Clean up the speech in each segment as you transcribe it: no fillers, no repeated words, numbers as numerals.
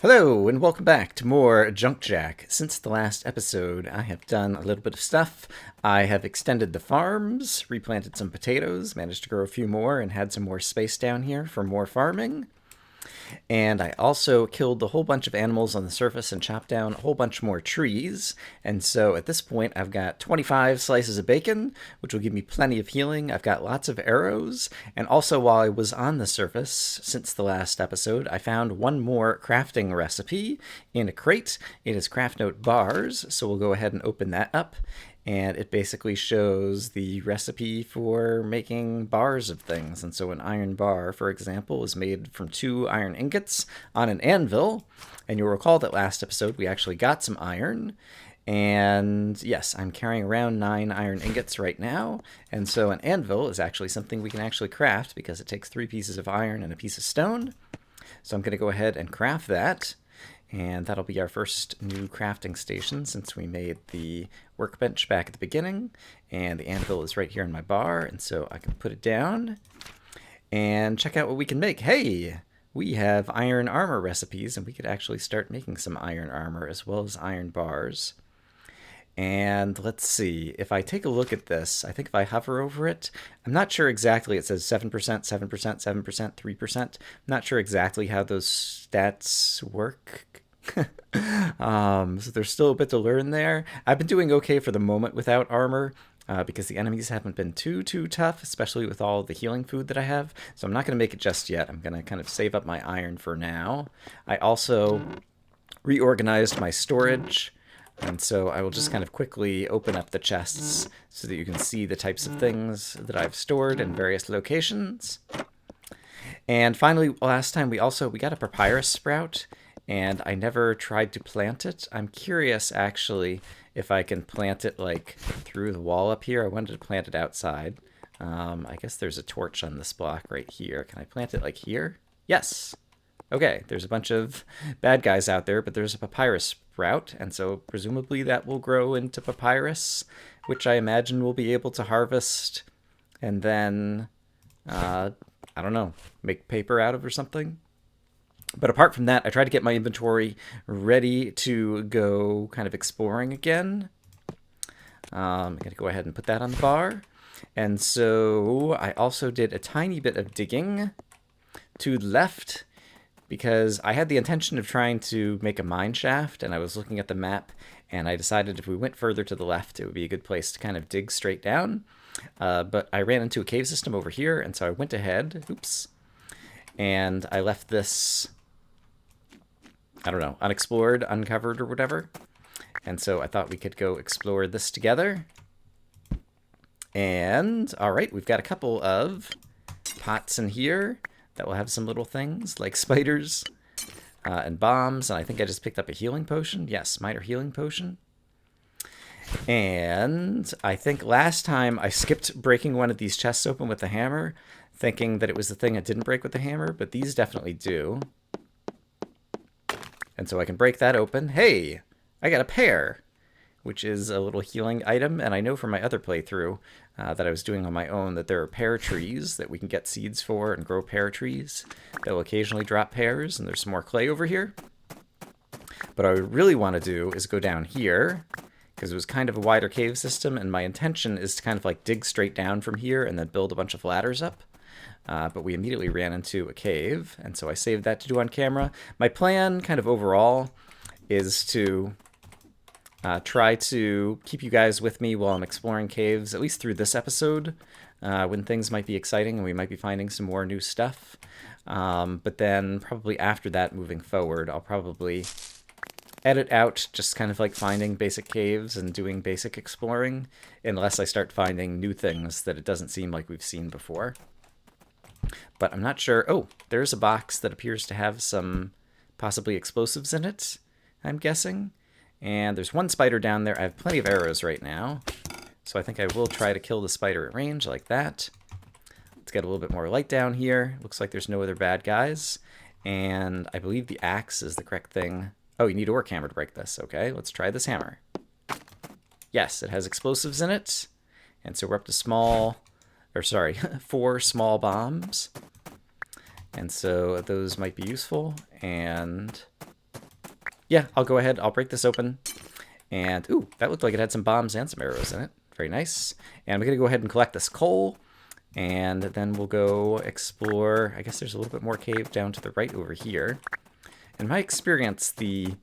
Hello, and welcome back to more Junk Jack. Since the last episode, I have done a little bit of stuff. I have extended the farms, replanted some potatoes, managed to grow a few more, and had some more space down here for more farming. And I also killed a whole bunch of animals on the surface and chopped down a whole bunch more trees. And so at this point, I've got 25 slices of bacon, which will give me plenty of healing. I've got lots of arrows. And also, while I was on the surface since the last episode, I found one more crafting recipe in a crate. It is craft note bars. So we'll go ahead and open that up, and it basically shows the recipe for making bars of things. And so an iron bar, for example, is made from 2 iron ingots on an anvil. And you'll recall that last episode we actually got some iron. And yes, I'm carrying around 9 iron ingots right now. And so an anvil is actually something we can actually craft because it takes 3 pieces of iron and a piece of stone. So I'm going to go ahead and craft that. And that'll be our first new crafting station since we made the workbench back at the beginning. And the anvil is right here in my bar, and so I can put it down and check out what we can make. Hey, we have iron armor recipes, and we could actually start making some iron armor as well as iron bars. And let's see, if I take a look at this, I think if I hover over it, I'm not sure exactly. It says 7%, 7%, 7%, 3%. I'm not sure exactly how those stats work. So there's still a bit to learn there. I've been doing okay for the moment without armor, because the enemies haven't been too tough, especially with all the healing food that I have. So I'm not going to make it just yet. I'm going to kind of save up my iron for now. I also reorganized my storage. And so I will just kind of quickly open up the chests so that you can see the types of things that I've stored in various locations. And finally, last time we got a papyrus sprout, and I never tried to plant it. I'm curious, actually, if I can plant it like through the wall up here. I wanted to plant it outside. I guess there's a torch on this block right here. Can I plant it like here? Yes. Okay, there's a bunch of bad guys out there, but there's a papyrus sprout, and so presumably that will grow into papyrus, which I imagine we'll be able to harvest and then, I don't know, make paper out of or something. But apart from that, I tried to get my inventory ready to go kind of exploring again. I'm going to go ahead and put that on the bar. And so I also did a tiny bit of digging to the left, because I had the intention of trying to make a mine shaft, and I was looking at the map, and I decided if we went further to the left, it would be a good place to kind of dig straight down. But I ran into a cave system over here, and so I went ahead, and I left this, I don't know, unexplored, uncovered, or whatever. And so I thought we could go explore this together. And, all right, we've got a couple of pots in here that will have some little things like spiders and bombs. And I think I just picked up a healing potion. Yes, minor healing potion. And I think last time I skipped breaking one of these chests open with the hammer, thinking that it was the thing that didn't break with the hammer, but these definitely do. And so I can break that open. Hey, I got a pear, which is a little healing item. And I know from my other playthrough that I was doing on my own that there are pear trees that we can get seeds for and grow pear trees that will occasionally drop pears. And there's some more clay over here. But what I really want to do is go down here, because it was kind of a wider cave system. And my intention is to kind of like dig straight down from here and then build a bunch of ladders up. But we immediately ran into a cave, and so I saved that to do on camera. My plan, kind of overall, is to try to keep you guys with me while I'm exploring caves, at least through this episode, when things might be exciting and we might be finding some more new stuff. But then probably after that, moving forward, I'll probably edit out just kind of like finding basic caves and doing basic exploring, unless I start finding new things that it doesn't seem like we've seen before. But I'm not sure. Oh, there's a box that appears to have some possibly explosives in it, I'm guessing. And there's one spider down there. I have plenty of arrows right now, so I think I will try to kill the spider at range like that. Let's get a little bit more light down here. Looks like there's no other bad guys. And I believe the axe is the correct thing. Oh, you need a work hammer to break this. Okay, let's try this hammer. Yes, it has explosives in it. And so we're up to 4 small bombs. And so those might be useful. And yeah, I'll go ahead. I'll break this open. And, ooh, that looked like it had some bombs and some arrows in it. Very nice. And we're going to go ahead and collect this coal. And then we'll go explore. I guess there's a little bit more cave down to the right over here. In my experience, the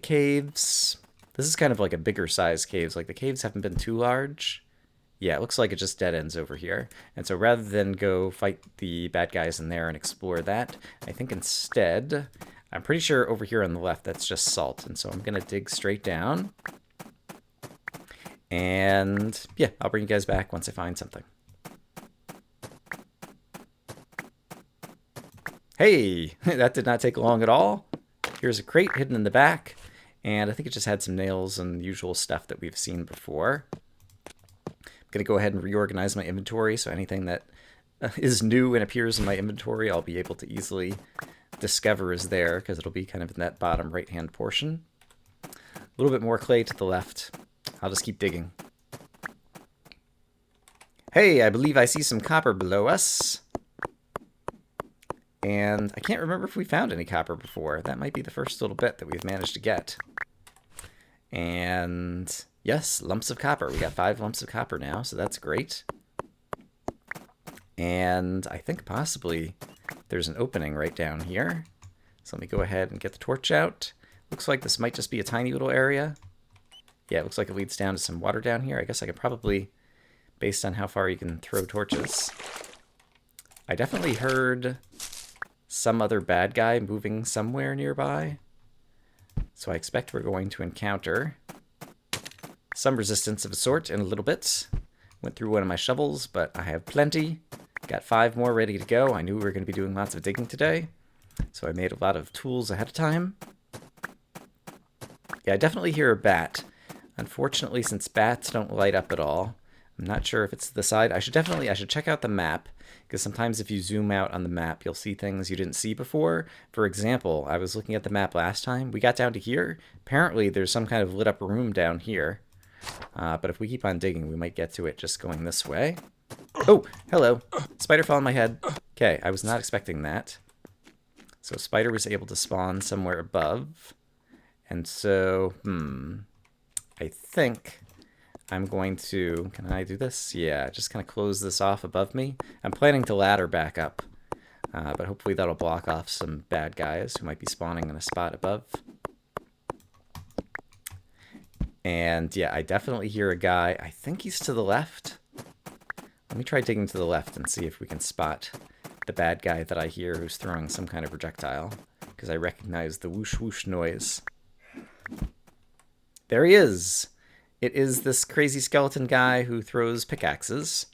caves... This is kind of like a bigger size caves. Like, the caves haven't been too large. Yeah, it looks like it just dead ends over here. And so rather than go fight the bad guys in there and explore that, I think instead... I'm pretty sure over here on the left, that's just salt. And so I'm going to dig straight down. And yeah, I'll bring you guys back once I find something. Hey, that did not take long at all. Here's a crate hidden in the back. And I think it just had some nails and usual stuff that we've seen before. I'm going to go ahead and reorganize my inventory. So anything that is new and appears in my inventory, I'll be able to easily discover is there, because it'll be kind of in that bottom right hand portion. A little bit more clay to the left. I'll just keep digging. Hey, I believe I see some copper below us. And I can't remember if we found any copper before. That might be the first little bit that we've managed to get. And yes, lumps of copper. We got 5 lumps of copper now, so that's great. And I think possibly there's an opening right down here. So let me go ahead and get the torch out. Looks like this might just be a tiny little area. Yeah, it looks like it leads down to some water down here. I guess I could probably, based on how far you can throw torches. I definitely heard some other bad guy moving somewhere nearby. So I expect we're going to encounter some resistance of a sort in a little bit. Went through one of my shovels, but I have plenty. Got 5 more ready to go. I knew we were going to be doing lots of digging today, so I made a lot of tools ahead of time. Yeah, I definitely hear a bat. Unfortunately, since bats don't light up at all, I'm not sure if it's the side. I should check out the map, because sometimes if you zoom out on the map, you'll see things you didn't see before. For example, I was looking at the map last time. We got down to here. Apparently, there's some kind of lit up room down here. But if we keep on digging, we might get to it just going this way. Oh, hello. Spider fell on my head. Okay, I was not expecting that. So spider was able to spawn somewhere above. And so, I think I'm going to... Can I do this? Yeah, just kind of close this off above me. I'm planning to ladder back up. But hopefully that'll block off some bad guys who might be spawning in a spot above. And yeah, I definitely hear a guy. I think he's to the left. Let me try digging to the left and see if we can spot the bad guy that I hear who's throwing some kind of projectile, because I recognize the whoosh whoosh noise. There he is! It is this crazy skeleton guy who throws pickaxes.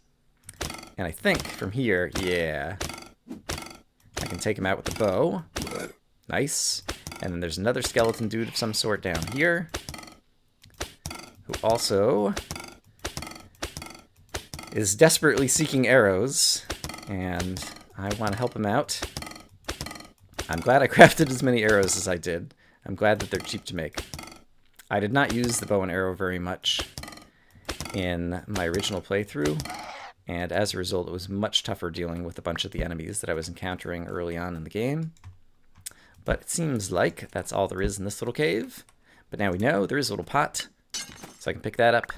And I think from here, yeah, I can take him out with the bow. Nice. And then there's another skeleton dude of some sort down here, who also is desperately seeking arrows, and I want to help him out. I'm glad I crafted as many arrows as I did. I'm glad that they're cheap to make. I did not use the bow and arrow very much in my original playthrough, and as a result it was much tougher dealing with a bunch of the enemies that I was encountering early on in the game. But it seems like that's all there is in this little cave. But now we know there is a little pot, so I can pick that up.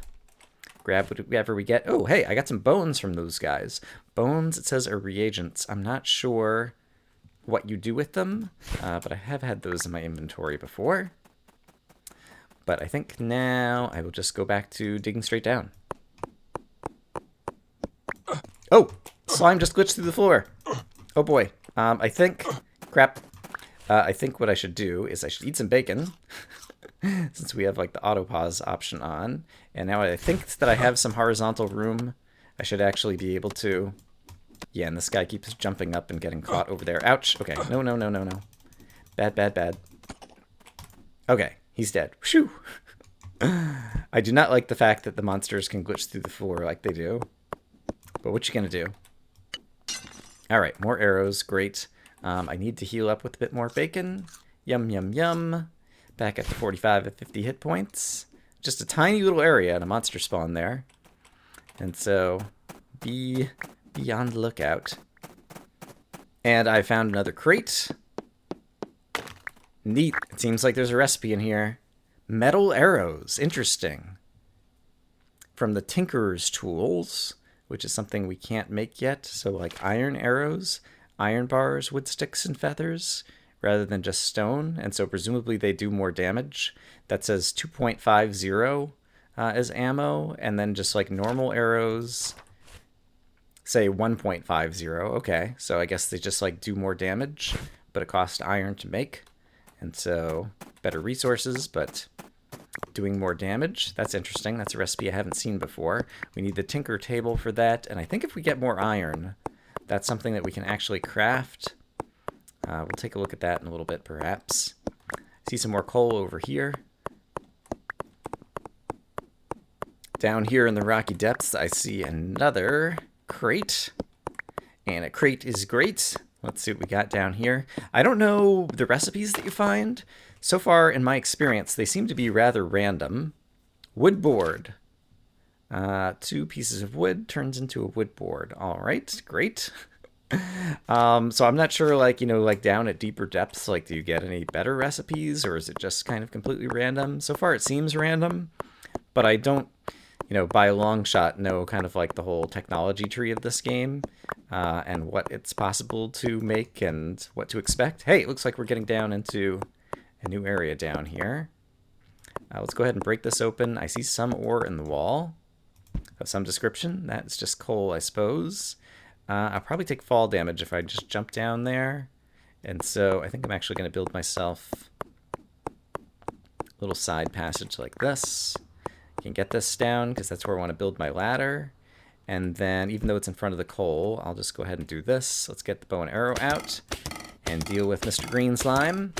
Grab whatever we get. Oh, hey, I got some bones from those guys. Bones, it says, are reagents. I'm not sure what you do with them, but I have had those in my inventory before. But I think now I will just go back to digging straight down. Oh, slime just glitched through the floor. Oh boy. I think, crap. I think what I should do is I should eat some bacon. Since we have like the auto pause option on. And now I think that I have some horizontal room. I should actually be able to... Yeah, and this guy keeps jumping up and getting caught over there. Ouch. Okay. No, no, no, no, no. Bad, bad, bad. Okay. He's dead. Whew. I do not like the fact that the monsters can glitch through the floor like they do. But what you gonna do? Alright, more arrows. Great. I need to heal up with a bit more bacon. Yum, yum, yum. Back at the 45 at 50 hit points. Just a tiny little area and a monster spawn there. And so, be on the lookout. And I found another crate. Neat. It seems like there's a recipe in here. Metal arrows. Interesting. From the Tinkerer's Tools, which is something we can't make yet. So like iron arrows, iron bars, wood sticks, and feathers, rather than just stone. And so presumably they do more damage. That says 2.50 as ammo, and then just like normal arrows say 1.50. Okay, so I guess they just like do more damage, but it costs iron to make. And so better resources, but doing more damage. That's interesting. That's a recipe I haven't seen before. We need the tinker table for that. And I think if we get more iron, that's something that we can actually craft. We'll take a look at that in a little bit, perhaps. See some more coal over here. Down here in the rocky depths, I see another crate. And a crate is great. Let's see what we got down here. I don't know the recipes that you find. So far, in my experience, they seem to be rather random. Wood board. 2 pieces of wood turns into a wood board. All right, great. So I'm not sure, like, like down at deeper depths, like, do you get any better recipes, or is it just kind of completely random? So far, it seems random, but I don't, by a long shot know kind of like the whole technology tree of this game, and what it's possible to make and what to expect. Hey, it looks like we're getting down into a new area down here. Let's go ahead and break this open. I see some ore in the wall of some description. That's just coal, I suppose. I'll probably take fall damage if I just jump down there. And so I think I'm actually going to build myself a little side passage like this. I can get this down because that's where I want to build my ladder. And then even though it's in front of the coal, I'll just go ahead and do this. Let's get the bow and arrow out and deal with Mr. Green Slime.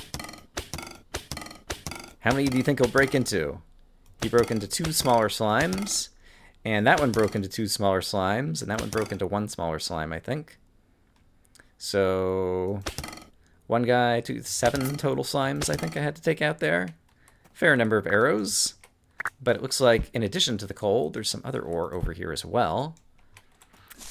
How many do you think he'll break into? He broke into 2 smaller slimes. And that one broke into 2 smaller slimes, and that one broke into 1 smaller slime, I think. So 1 guy, 7 total slimes I think I had to take out there. Fair number of arrows. But it looks like in addition to the coal, there's some other ore over here as well.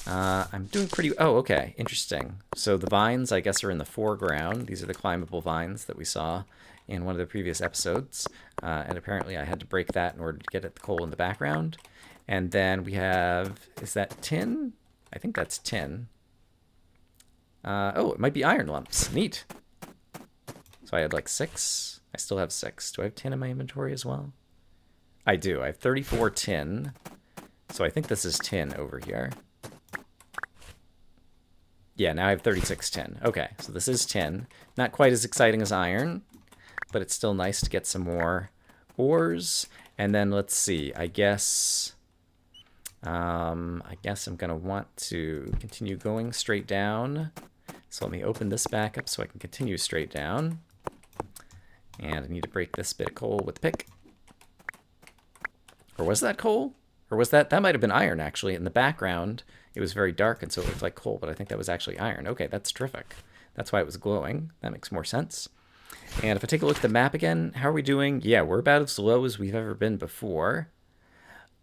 I'm doing pretty... Oh, okay. Interesting. So the vines, I guess, are in the foreground. These are the climbable vines that we saw in one of the previous episodes. And apparently I had to break that in order to get at the coal in the background. And then we have, is that tin? I think that's tin. Oh, it might be iron lumps. Neat. So I had like 6. I still have 6. Do I have tin in my inventory as well? I do. I have 34 tin. So I think this is tin over here. Yeah, now I have 36 tin. Okay, so this is tin. Not quite as exciting as iron, but it's still nice to get some more ores. And then let's see. I guess I'm going to want to continue going straight down. So let me open this back up so I can continue straight down. And I need to break this bit of coal with the pick. Or was that coal? Or was that might have been iron, actually. In the background, it was very dark, and so it looked like coal, but I think that was actually iron. Okay, that's terrific. That's why it was glowing. That makes more sense. And if I take a look at the map again, how are we doing? Yeah, we're about as low as we've ever been before.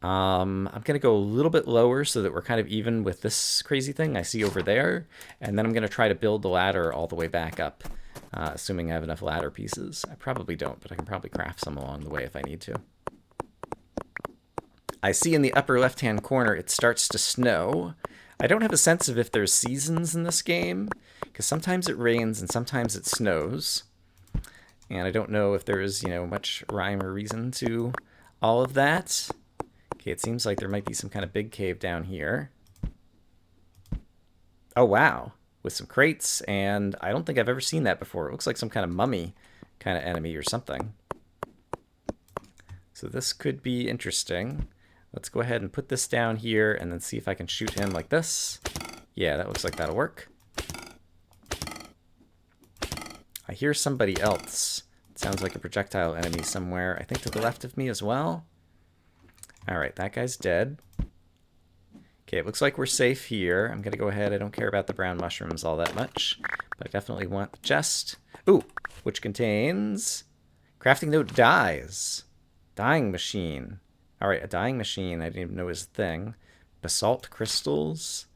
I'm going to go a little bit lower so that we're kind of even with this crazy thing I see over there. And then I'm going to try to build the ladder all the way back up, assuming I have enough ladder pieces. I probably don't, but I can probably craft some along the way if I need to. I see in the upper left-hand corner it starts to snow. I don't have a sense of if there's seasons in this game, because sometimes it rains and sometimes it snows. And I don't know if there is, much rhyme or reason to all of that. Okay, it seems like there might be some kind of big cave down here. Oh, wow. With some crates, and I don't think I've ever seen that before. It looks like some kind of mummy kind of enemy or something. So this could be interesting. Let's go ahead and put this down here and then see if I can shoot him like this. Yeah, that looks like that'll work. I hear somebody else. It sounds like a projectile enemy somewhere. I think to the left of me as well. Alright, that guy's dead. Okay, it looks like we're safe here. I'm going to go ahead. I don't care about the brown mushrooms all that much, but I definitely want the chest. Ooh, which contains crafting note dyes. Dyeing machine. Alright, a dyeing machine. I didn't even know it was a thing. Basalt crystals.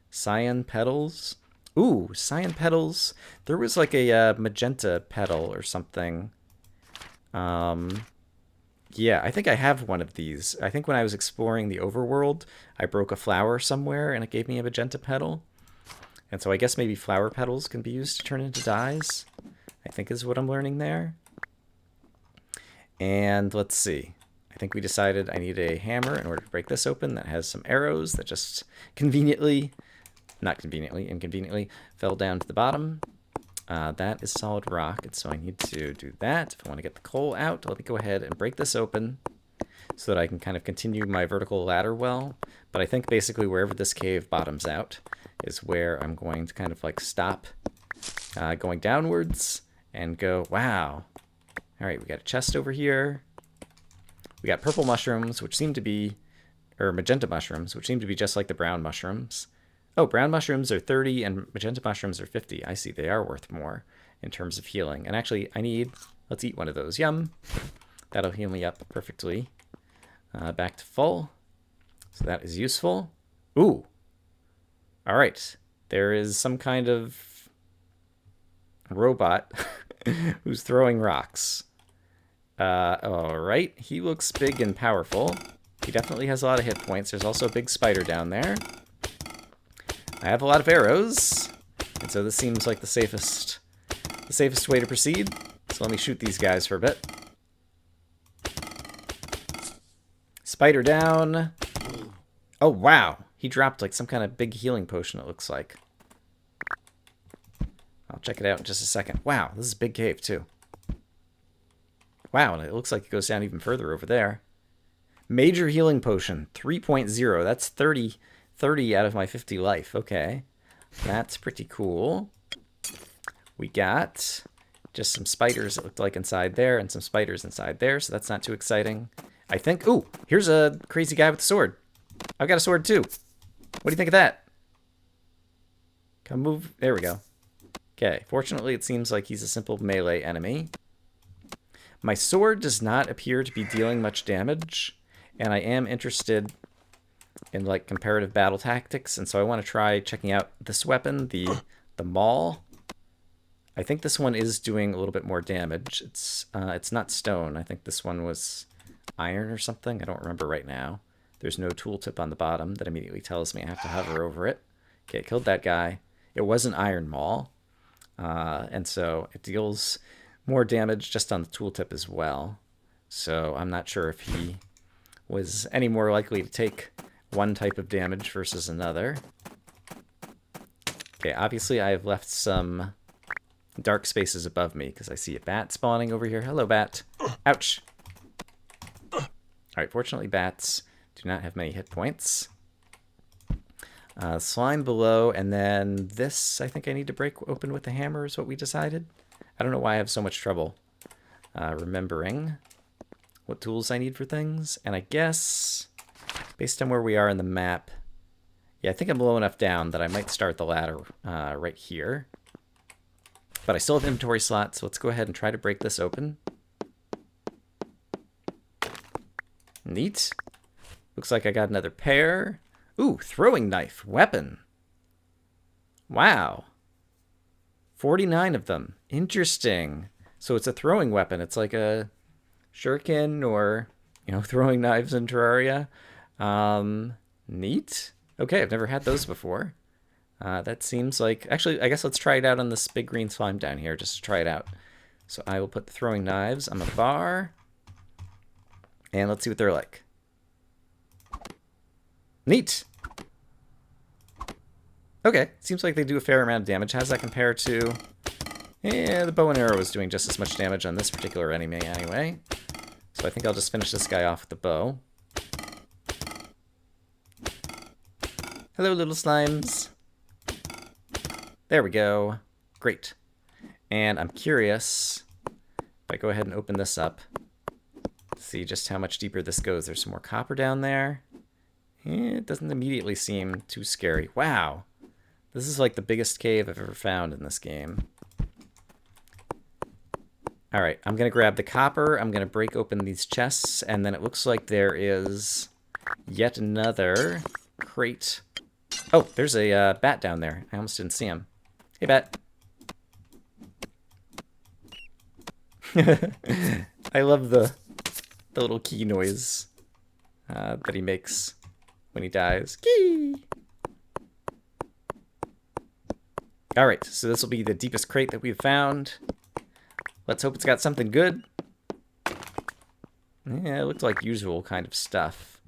Cyan petals. Ooh, cyan petals. There was like a magenta petal or something. Yeah, I think I have one of these. I think when I was exploring the overworld, I broke a flower somewhere and it gave me a magenta petal. And so I guess maybe flower petals can be used to turn into dyes, I think is what I'm learning there. And let's see. I think we decided I need a hammer in order to break this open that has some arrows that just conveniently, not conveniently, inconveniently, fell down to the bottom. That is solid rock, and so I need to do that. If I want to get the coal out, let me go ahead and break this open so that I can kind of continue my vertical ladder well. But I think basically wherever this cave bottoms out is where I'm going to kind of like stop going downwards and go, wow. All right, we got a chest over here. We got purple mushrooms, which seem to be, or magenta mushrooms, which seem to be just like the brown mushrooms. Oh, brown mushrooms are 30 and magenta mushrooms are 50. I see, they are worth more in terms of healing. And actually, let's eat one of those. Yum. That'll heal me up perfectly. Back to full. So that is useful. Ooh. All right. There is some kind of robot who's throwing rocks. All right. He looks big and powerful. He definitely has a lot of hit points. There's also a big spider down there. I have a lot of arrows, and so this seems like the safest way to proceed. So let me shoot these guys for a bit. Spider down. Oh, wow. He dropped like some kind of big healing potion, it looks like. I'll check it out in just a second. Wow, this is a big cave, too. Wow, and it looks like it goes down even further over there. Major healing potion, 3.0. That's 30 out of my 50 life. Okay. That's pretty cool. We got just some spiders, it looked like, inside there, and some spiders inside there, so that's not too exciting. I think... Ooh, here's a crazy guy with a sword. I've got a sword, too. What do you think of that? Come move... There we go. Okay. Fortunately, it seems like he's a simple melee enemy. My sword does not appear to be dealing much damage, and I am interested in like comparative battle tactics, and so I want to try checking out this weapon, the maul. I think this one is doing a little bit more damage. It's not stone. I think this one was iron or something. I don't remember right now. There's no tooltip on the bottom that immediately tells me I have to hover over it. Okay, killed that guy. It was an iron maul, and so it deals more damage just on the tooltip as well. So I'm not sure if he was any more likely to take one type of damage versus another. Okay, obviously I have left some dark spaces above me because I see a bat spawning over here. Hello, bat. Ouch. Alright, fortunately bats do not have many hit points. Slime below, and then this I think I need to break open with the hammer is what we decided. I don't know why I have so much trouble remembering what tools I need for things, and I guess based on where we are in the map, yeah, I think I'm low enough down that I might start the ladder right here. But I still have inventory slots, so let's go ahead and try to break this open. Neat. Looks like I got another pair. Ooh, throwing knife, weapon. Wow. 49 of them. Interesting. So it's a throwing weapon. It's like a shuriken or, you know, throwing knives in Terraria. Neat. Okay, I've never had those before. That seems like... Actually, I guess let's try it out on this big green slime down here, just to try it out. So I will put the throwing knives on the bar. And let's see what they're like. Neat! Okay, seems like they do a fair amount of damage. How does that compare to... Yeah, the bow and arrow is doing just as much damage on this particular enemy anyway. So I think I'll just finish this guy off with the bow. Hello, little slimes. There we go. Great. And I'm curious, if I go ahead and open this up, see just how much deeper this goes. There's some more copper down there. It doesn't immediately seem too scary. Wow. This is like the biggest cave I've ever found in this game. All right, I'm going to grab the copper. I'm going to break open these chests, and then it looks like there is yet another crate. Oh, there's a bat down there. I almost didn't see him. Hey, Bat. I love the little key noise that he makes when he dies. Key! Alright, so this will be the deepest crate that we've found. Let's hope it's got something good. Yeah, it looks like usual kind of stuff.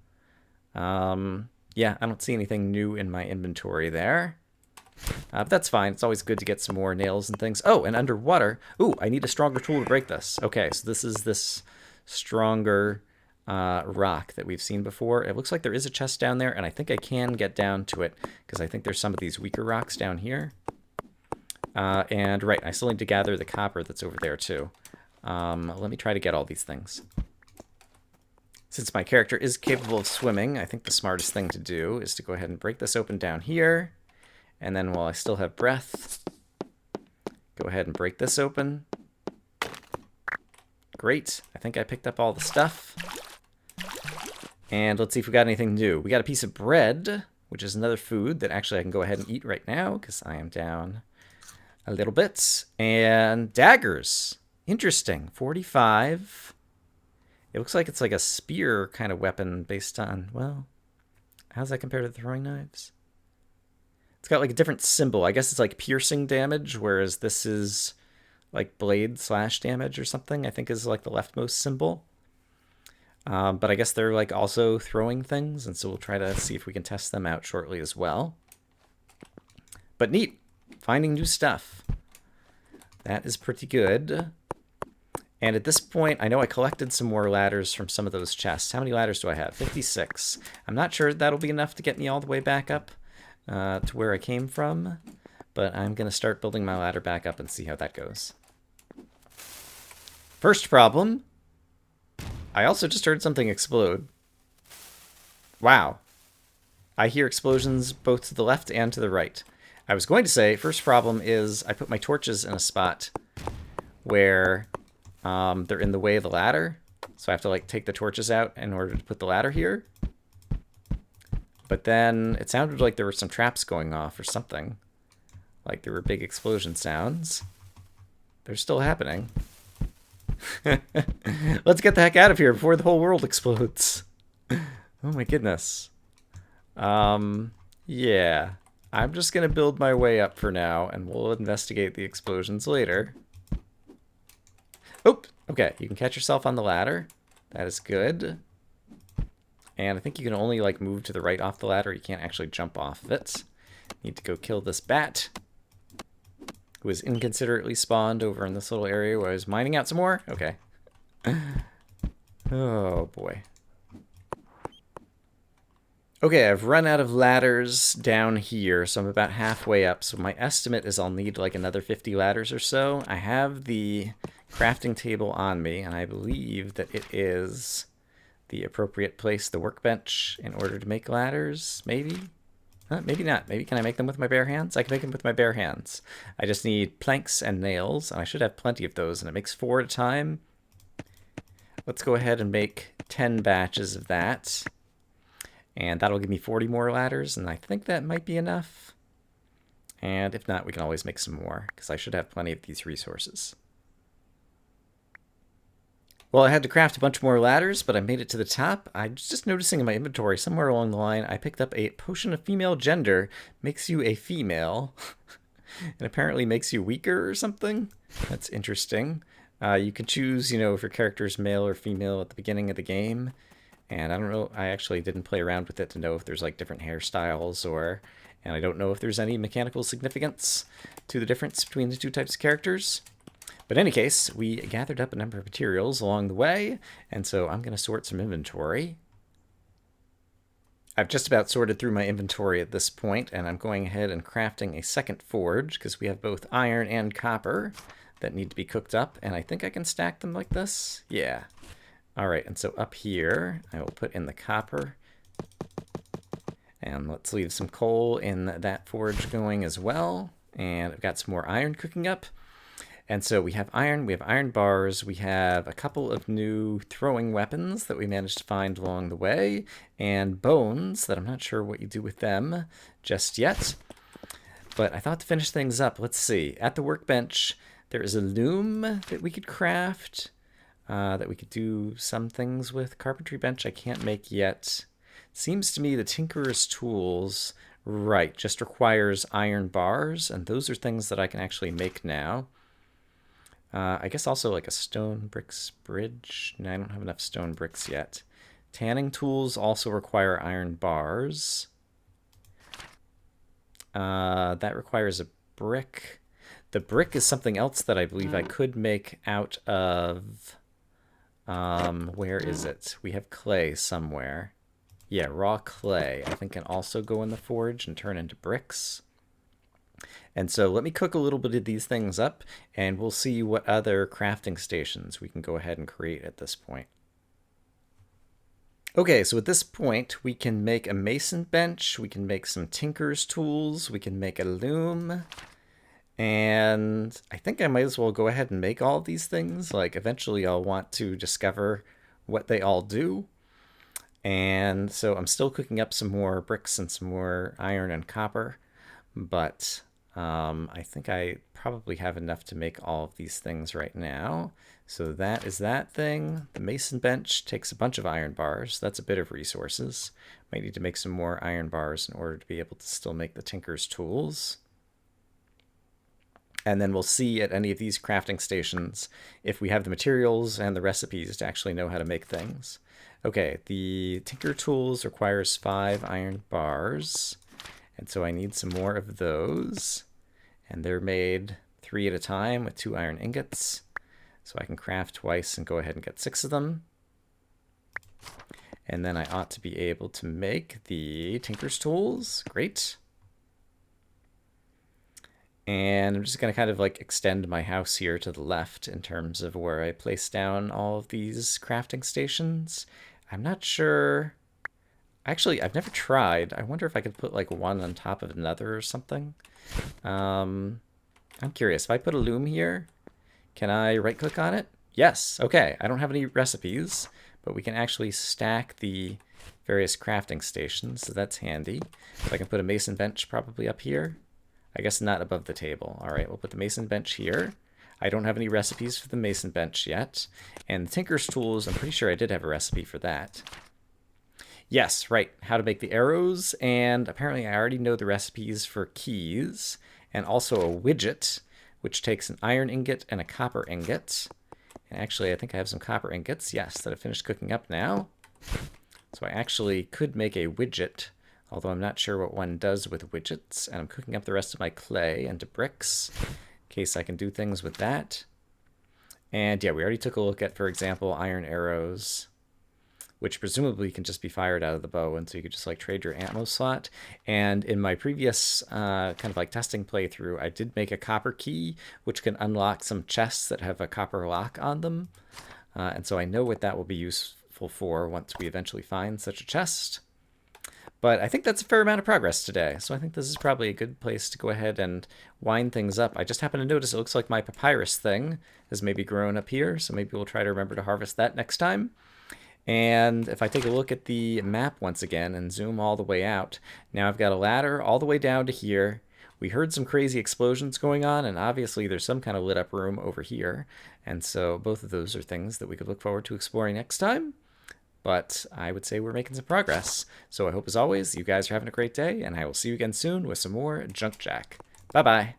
Yeah, I don't see anything new in my inventory there. But that's fine. It's always good to get some more nails and things. Oh, and underwater. Ooh, I need a stronger tool to break this. Okay, so this is this stronger rock that we've seen before. It looks like there is a chest down there, and I think I can get down to it because I think there's some of these weaker rocks down here. And right, I still need to gather the copper that's over there too. Let me try to get all these things. Since my character is capable of swimming, I think the smartest thing to do is to go ahead and break this open down here. And then while I still have breath, go ahead and break this open. Great. I think I picked up all the stuff. And let's see if we got anything new. We got a piece of bread, which is another food that actually I can go ahead and eat right now because I am down a little bit. And daggers. Interesting. 45. It looks like it's like a spear kind of weapon based on, well, how's that compared to the throwing knives? It's got like a different symbol. I guess it's like piercing damage, whereas this is like blade slash damage or something, I think is like the leftmost symbol. But I guess they're like also throwing things, and so we'll try to see if we can test them out shortly as well. But neat. Finding new stuff. That is pretty good. And at this point, I know I collected some more ladders from some of those chests. How many ladders do I have? 56. I'm not sure that'll be enough to get me all the way back up to where I came from, but I'm going to start building my ladder back up and see how that goes. First problem, I also just heard something explode. Wow. I hear explosions both to the left and to the right. I was going to say, first problem is I put my torches in a spot where they're in the way of the ladder, so I have to like take the torches out in order to put the ladder here. But then it sounded like there were some traps going off or something. Like there were big explosion sounds. They're still happening. Let's get the heck out of here before the whole world explodes. Oh my goodness. Yeah. I'm just gonna build my way up for now, and we'll investigate the explosions later. Oh, okay, you can catch yourself on the ladder. That is good. And I think you can only like move to the right off the ladder. You can't actually jump off of it. Need to go kill this bat, who was inconsiderately spawned over in this little area where I was mining out some more. Okay. Oh boy. Okay, I've run out of ladders down here, so I'm about halfway up. So my estimate is I'll need like another 50 ladders or so. I have the crafting table on me, and I believe that it is the appropriate place, the workbench, in order to make ladders, maybe? Maybe not. Maybe can I make them with my bare hands? I can make them with my bare hands. I just need planks and nails, and I should have plenty of those, and it makes 4 at a time. Let's go ahead and make 10 batches of that. And that'll give me 40 more ladders, and I think that might be enough. And if not, we can always make some more, because I should have plenty of these resources. Well, I had to craft a bunch more ladders, but I made it to the top. I was just noticing in my inventory, somewhere along the line, I picked up a potion of female gender. Makes you a female. And apparently makes you weaker or something. That's interesting. You can choose, you know, if your character is male or female at the beginning of the game. And I don't know, I actually didn't play around with it to know if there's like different hairstyles or, and I don't know if there's any mechanical significance to the difference between the two types of characters. But in any case, we gathered up a number of materials along the way, and so I'm going to sort some inventory. I've just about sorted through my inventory at this point, and I'm going ahead and crafting a second forge, because we have both iron and copper that need to be cooked up, and I think I can stack them like this. Yeah. Alright, and so up here, I will put in the copper. And let's leave some coal in that forge going as well. And I've got some more iron cooking up. And so we have iron bars, we have a couple of new throwing weapons that we managed to find along the way, and bones that I'm not sure what you do with them just yet. But I thought to finish things up, let's see. At the workbench, there is a loom that we could craft, that we could do some things with. Carpentry bench I can't make yet. Seems to me the tinkerer's tools, right, just requires iron bars, and those are things that I can actually make now. I guess also like a stone bricks bridge. No, I don't have enough stone bricks yet. Tanning tools also require iron bars. That requires a brick. The brick is something else that I believe I could make out of... where is it? We have clay somewhere. Yeah, raw clay I think can also go in the forge and turn into bricks. And so let me cook a little bit of these things up, and we'll see what other crafting stations we can go ahead and create at this point. Okay, so at this point, we can make a mason bench, we can make some tinker's tools, we can make a loom, and I think I might as well go ahead and make all of these things. Like, eventually I'll want to discover what they all do. And so I'm still cooking up some more bricks and some more iron and copper, but I think I probably have enough to make all of these things right now. So that is that thing. The mason bench takes a bunch of iron bars. That's a bit of resources. Might need to make some more iron bars in order to be able to still make the tinker's tools. And then we'll see at any of these crafting stations if we have the materials and the recipes to actually know how to make things. Okay, the tinker tools requires 5 iron bars, and so I need some more of those. And they're made 3 at a time with 2 iron ingots. So I can craft twice and go ahead and get 6 of them. And then I ought to be able to make the tinker's tools. Great. And I'm just going to kind of like extend my house here to the left in terms of where I place down all of these crafting stations. I'm not sure. Actually, I've never tried. I wonder if I could put like one on top of another or something. I'm curious. If I put a loom here, can I right click on it? Yes. Okay. I don't have any recipes, but we can actually stack the various crafting stations, so that's handy. So I can put a mason bench probably up here. I guess not above the table. All right, we'll put the mason bench here. I don't have any recipes for the mason bench yet. And the tinker's tools, I'm pretty sure I did have a recipe for that. Yes, right, how to make the arrows, and apparently I already know the recipes for keys, and also a widget, which takes an iron ingot and a copper ingot. And actually, I think I have some copper ingots, yes, that I've finished cooking up now. So I actually could make a widget, although I'm not sure what one does with widgets, and I'm cooking up the rest of my clay into bricks, in case I can do things with that. And yeah, we already took a look at, for example, iron arrows, which presumably can just be fired out of the bow, and so you could just like trade your ammo slot. And in my previous kind of like testing playthrough, I did make a copper key, which can unlock some chests that have a copper lock on them. And so I know what that will be useful for once we eventually find such a chest. But I think that's a fair amount of progress today, so I think this is probably a good place to go ahead and wind things up. I just happened to notice it looks like my papyrus thing has maybe grown up here, so maybe we'll try to remember to harvest that next time. And if I take a look at the map once again and zoom all the way out, now I've got a ladder all the way down to here. We heard some crazy explosions going on, and obviously there's some kind of lit up room over here. And so both of those are things that we could look forward to exploring next time. But I would say we're making some progress. So I hope, as always, you guys are having a great day, and I will see you again soon with some more Junk Jack. Bye-bye.